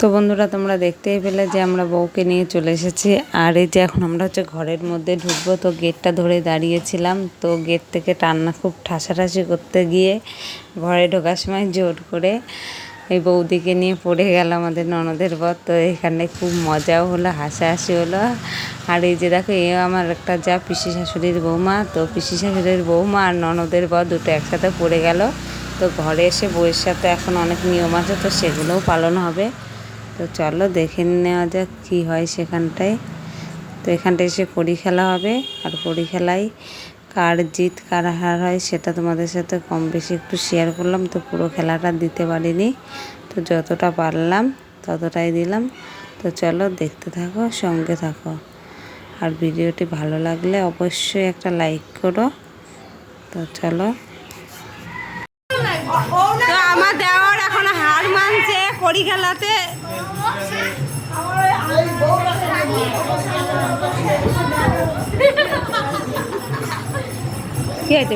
তো বন্ধুরা তোমরা দেখতেই পেলে যে আমরা বউকে নিয়ে চলে এসেছি। আর এই যে এখন আমরা হচ্ছে ঘরের মধ্যে ঢুকবো, তো গেটটা ধরে দাঁড়িয়েছিলাম। তো গেট থেকে টান্না খুব ঠাসাঠাসি করতে গিয়ে ঘরে ঢোকার সময় জোর করে এই বৌদিকে নিয়ে পড়ে গেল আমাদের ননদের বর। তো এখানে খুব মজাও হলো, হাসাহাসি হলো। আর এই যে দেখো এ আমার একটা যা পিসি শাশুড়ির বৌমা, তো পিসি শাশুড়ির বৌমা আর ননদের বর দুটো একসাথে পড়ে গেল। তো ঘরে এসে বউয়ের সাথে এখন অনেক নিয়ম আছে, তো সেগুলোও পালন হবে। তো চলো দেখে নেওয়া যাক কী হয় সেখানটায়। তো এখানটায় এসে কড়ি খেলা হবে, আর কড়ি খেলায় কার জিত কার হার হয় সেটা তোমাদের সাথে কম বেশি একটু শেয়ার করলাম। তো পুরো খেলাটা দিতে পারিনি, তো যতটা পারলাম ততটাই দিলাম। তো চলো দেখতে থাকো, সঙ্গে থাকো। আর ভিডিওটি ভালো লাগলে অবশ্যই একটা লাইক করো। তো চলো। তো আমার দেওয়ার এখন হার মানছে কড়ি খেলাতে। কি আছে?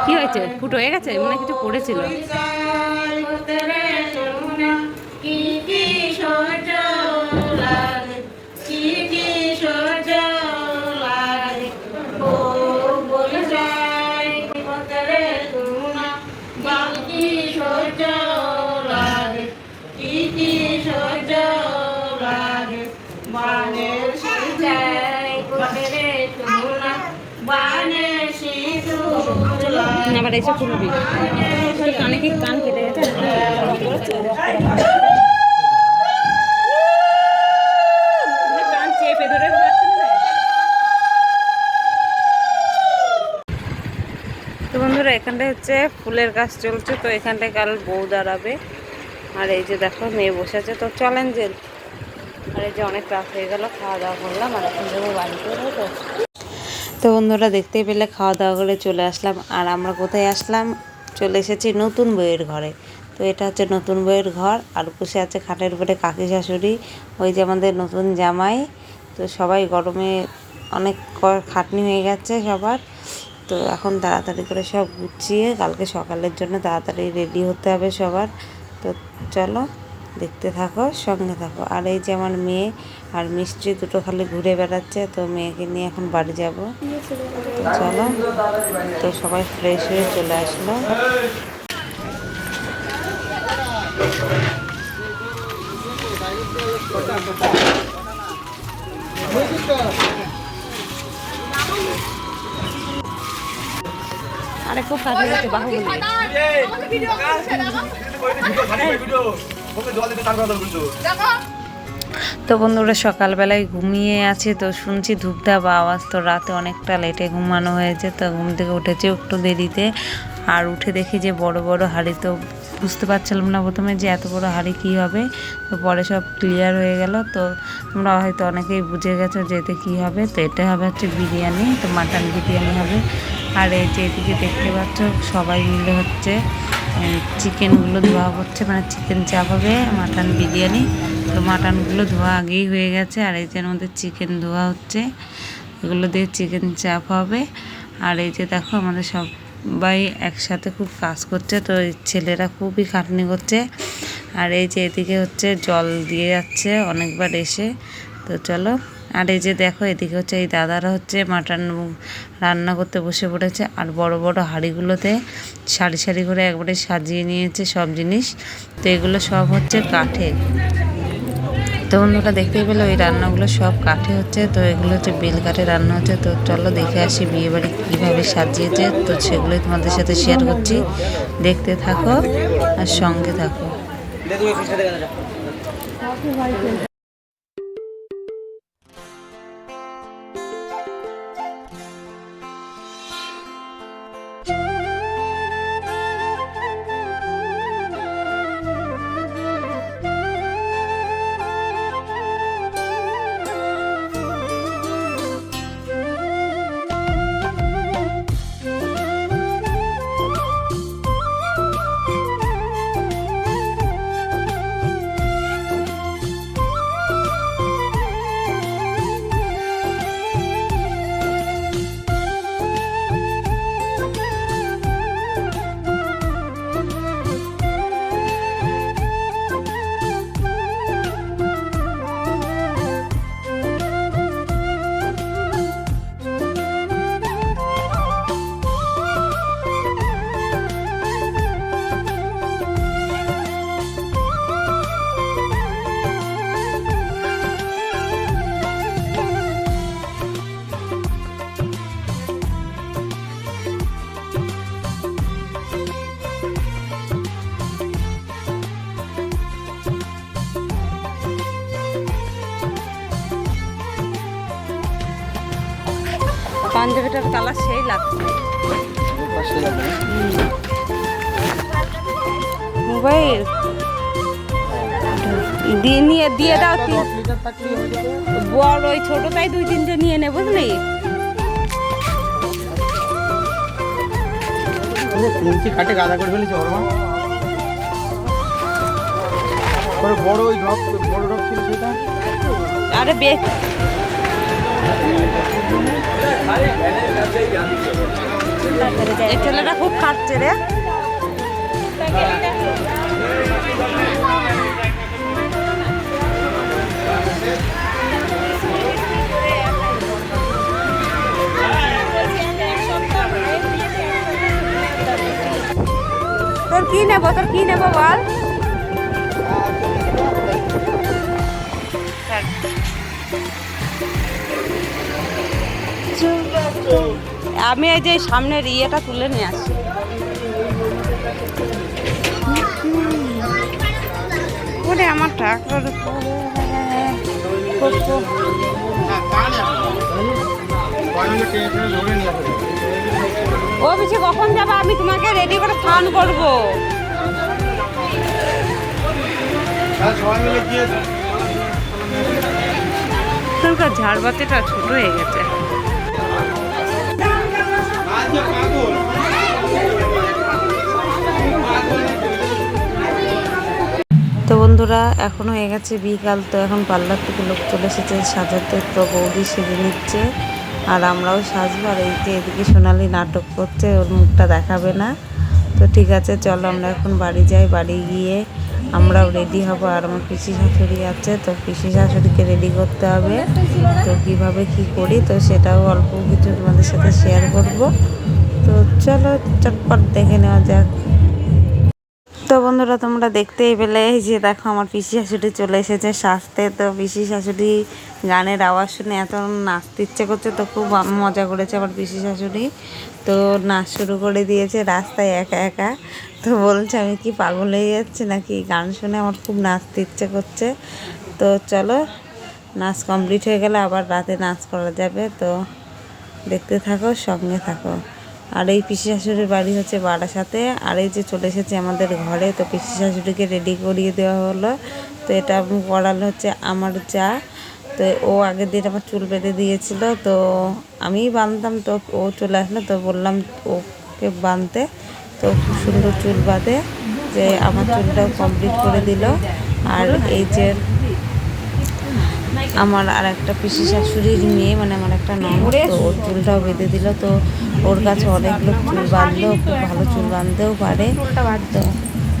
কি হয়েছে? ফুটো হয়ে গেছে, মনে কিছু পড়েছিল। আবার এসে খুলবি, কানে কি কান কেটে গেছে? তো বন্ধুরা এখানটায় হচ্ছে ফুলের গাছ চলছে, তো এখানটায় কাল বউ দাঁড়াবে। আর এই যে দেখো মেয়ে বসে আছে, তো চলেন যে। আর এই যে অনেক রাত হয়ে গেল, খাওয়া দাওয়া করলাম আর এখন যাবো বাড়িতে। তো বন্ধুরা দেখতেই পেলে খাওয়া দাওয়া করে চলে আসলাম। আর আমরা কোথায় আসলাম? চলে এসেছি নতুন বউয়ের ঘরে। তো এটা হচ্ছে নতুন বউয়ের ঘর, আর বসে আছে খাটের উপরে কাকি শাশুড়ি, ওই যে আমাদের নতুন জামাই। তো সবাই গরমে অনেক খাটনি হয়ে গেছে সবার। তো এখন তাড়াতাড়ি করে সব গুছিয়ে কালকে সকালের জন্য তাড়াতাড়ি রেডি হতে হবে সবার। তো চলো দেখতে থাকো, সঙ্গে থাকো। আর এই যে আমার মেয়ে আর মিষ্টি দুটো খালি ঘুরে বেড়াচ্ছে, তো মেয়েকে নিয়ে এখন বাড়ি যাব। তো চলো, তো সবাই ফ্রেশ হয়ে চলে আসলো। আরে খুব কাজে হচ্ছে বাহুবলী। তো বন্ধুরা সকালবেলায় ঘুমিয়ে আছে, তো শুনছি ধূপধাপ আওয়াজ। তো রাতে অনেকটা লেটে ঘুমানো হয়েছে, তো ঘুম থেকে উঠেছে একটু দেরিতে। আর উঠে দেখি যে বড় বড় হাঁড়ি, তো বুঝতে পারছিলাম না প্রথমে যে এত বড় হাঁড়ি কী হবে। তো পরে সব ক্লিয়ার হয়ে গেল। তো তোমরা হয়তো অনেকেই বুঝে গেছো যে এতে কী হবে। তো এটা হবে হচ্ছে বিরিয়ানি, তো মাটন বিরিয়ানি হবে। আর এই যে এদিকে দেখতে পাচ্ছ সবাই মিলে হচ্ছে চিকেনগুলো ধোয়া হচ্ছে, মানে চিকেন চাপ হবে মাটন বিরিয়ানি। তো মাটনগুলো ধোয়া আগেই হয়ে গেছে, আর এই যে আমাদের চিকেন ধোয়া হচ্ছে, এগুলো দিয়ে চিকেন চাপ হবে। আর এই যে দেখো আমাদের সবাই একসাথে খুব কাজ করছে, তো ছেলেরা খুবই খাটনি করছে। আর এই যে এদিকে হচ্ছে জল দিয়ে যাচ্ছে অনেকবার এসে। তো চলো, আর এই যে দেখো এদিকে হচ্ছে এই দাদারা হচ্ছে মাটন রান্না করতে বসে পড়েছে। আর বড় বড় হাঁড়িগুলোতে সারি সারি করে একবারে সাজিয়ে নিয়েছে সব জিনিস। তো এগুলো সব হচ্ছে কাঠের। তো বন্ধুরা দেখতেই পেলো এই রান্নাগুলো সব কাঠে হচ্ছে। তো এগুলো হচ্ছে বেল কাঠে রান্না হচ্ছে। তো চলো দেখে আসি বিয়েবাড়ি কীভাবে সাজিয়েছে। তো সেগুলোই তোমাদের সাথে শেয়ার করছি, দেখতে থাকো আর সঙ্গে থাকো। পাঞ্জাবিটার কালার সেই লাগছে। মোবাইল দিয়ে দাও। বড় ওই ছোটটাই 2-3টে নিয়ে নে, বুঝলি? কাটে গাদা করে ফেলেছে ওর মা। বড় ওই ড্রপ, বড় ড্রপ ছিল সেটা। আরে এই ছেলেটা খুব খাচ্ছে রে। তোর কি নেবো বল। আমি এই যে সামনের ইয়েটা তুলে নিয়ে আসি। ওরে আমার টাকার ও বেশি কখন যাবা? আমি তোমাকে রেডি করে স্নান করবো। তোর ঝাড়বাতিটা ছোট হয়ে গেছে। তো বন্ধুরা এখন হয়ে গেছে বিকাল। তো এখন পার্লার থেকে লোক চলে এসেছে সাজাতে। তো বৌদি সেজে নিচ্ছে আর আমরাও সাজবো। আর এই যে এদিকে সোনালি নাটক করছে, ওর মুখটা দেখাবে না। তো ঠিক আছে, চলো আমরা এখন বাড়ি যাই। বাড়ি গিয়ে আমরাও রেডি হব। আর আমার পিসি শাশুড়ি আছে, তো পিসি শাশুড়িকে রেডি করতে হবে। তো কিভাবে কি করি তো সেটাও অল্প কিছু তোমাদের সাথে শেয়ার করব। তো চলো চটপট দেখে নেওয়া যাক। তো বন্ধুরা তোমরা দেখতেই পেলে যে দেখো আমার পিসি শাশুড়ি চলে এসেছে সাজতে। তো পিসি শাশুড়ি গানের আওয়াজ শুনে এত নাচতে ইচ্ছে করছে। তো খুব মজা করেছে আমার পিসি শাশুড়ি। তো নাচ শুরু করে দিয়েছে রাস্তায় একা একা। তো বলছে আমি কি পাগল হয়ে যাচ্ছি নাকি, গান শুনে আমার খুব নাচতে ইচ্ছে করছে। তো চলো নাচ কমপ্লিট হয়ে গেলে আবার রাতে নাচ করা যাবে। তো দেখতে থাকো, সঙ্গে থাকো। আর এই পিসি শাশুড়ির বাড়ি হচ্ছে বারাসাতে। আর এই যে চলে এসেছে আমাদের ঘরে। তো পিসি শাশুড়িকে রেডি করিয়ে দেওয়া হলো। তো এটা করালো হচ্ছে আমার যা। তো ও আগের দিন আমার চুল বেঁধে দিয়েছিল, তো আমি বাঁধতাম। তো ও চলে আসলো, তো বললাম ওকে বাঁধতে। তো খুব সুন্দর চুল বাঁধে, যে আমার চুলটাও কমপ্লিট করে দিল। আর এই যে আমার আর একটা পিসি শাশুড়ির মেয়ে, মানে আমার একটা ননদ, তো ওর চুলটাও বেঁধে দিল। তো ওর কাছে অনেক লোক চুল বাঁধলো, খুব ভালো চুল বাঁধতেও পারে। তো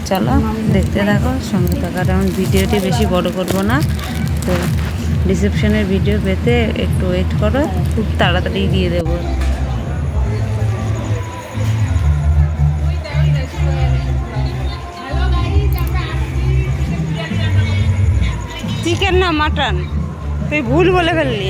চলো দেখতে থাকো, সঙ্গে থাকার আমি ভিডিওটি বেশি বড় করব না। তো রিসেপশনের ভিডিও পেতে একটু ওয়েট করো, খুব তাড়াতাড়ি দিয়ে দেবো। চিকেন না মাটন, তুই ভুল বলে ফেললি।